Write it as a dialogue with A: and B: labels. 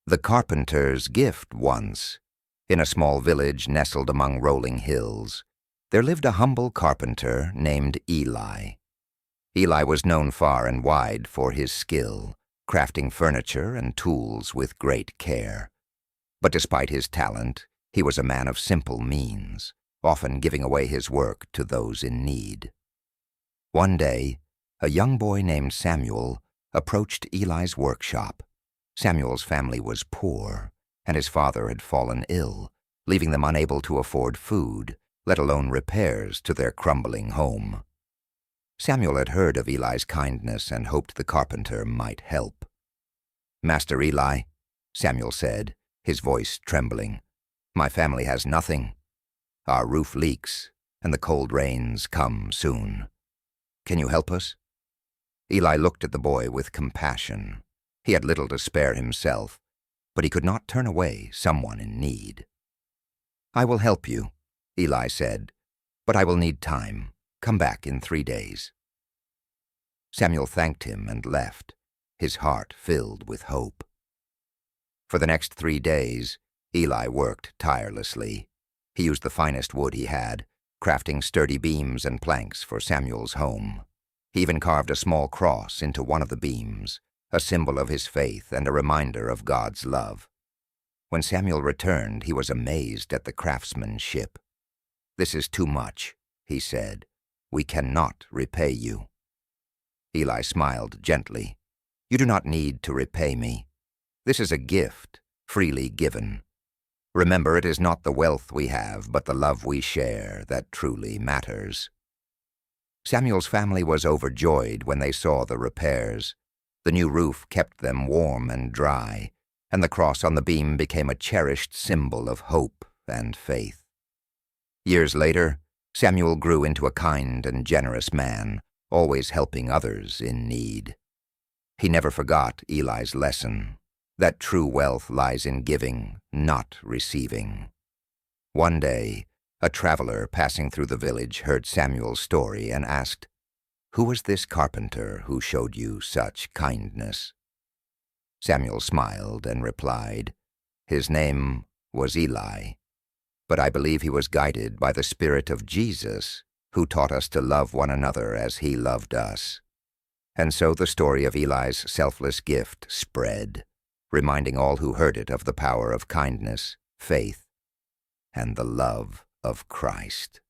A: The Carpenter's gift once. In a small village nestled among rolling hills, there lived a humble carpenter named Eli. Eli was known far and wide for his skill, crafting furniture and tools with great care. But despite his talent, he was a man of simple means, often giving away his work to those in need. One day, a young boy named Samuel approached Eli's workshop. Samuel's family was poor, and his father had fallen ill, leaving them unable to afford food, let alone repairs to their crumbling home. Samuel had heard of Eli's kindness and hoped the carpenter might help. "Master Eli," Samuel said, his voice trembling, "my family has nothing. Our roof leaks, and the cold rains come soon. Can you help us?" Eli looked at the boy with compassion. He had little to spare himself, but he could not turn away someone in need. "I will help you," Eli said, "but I will need time. Come back in 3 days." Samuel thanked him and left, his heart filled with hope. For the next 3 days, Eli worked tirelessly. He used the finest wood he had, crafting sturdy beams and planks for Samuel's home. He even carved a small cross into one of the beams, a symbol of his faith and a reminder of God's love. When Samuel returned, he was amazed at the craftsmanship. "This is too much," he said. "We cannot repay you." Eli smiled gently. "You do not need to repay me. This is a gift, freely given. Remember, it is not the wealth we have, but the love we share that truly matters." Samuel's family was overjoyed when they saw the repairs. The new roof kept them warm and dry, and the cross on the beam became a cherished symbol of hope and faith. Years later, Samuel grew into a kind and generous man, always helping others in need. He never forgot Eli's lesson, that true wealth lies in giving, not receiving. One day, a traveler passing through the village heard Samuel's story and asked, "Who was this carpenter who showed you such kindness?" Samuel smiled and replied, "His name was Eli, but I believe he was guided by the Spirit of Jesus, who taught us to love one another as he loved us." And so the story of Eli's selfless gift spread, reminding all who heard it of the power of kindness, faith, and the love of Christ.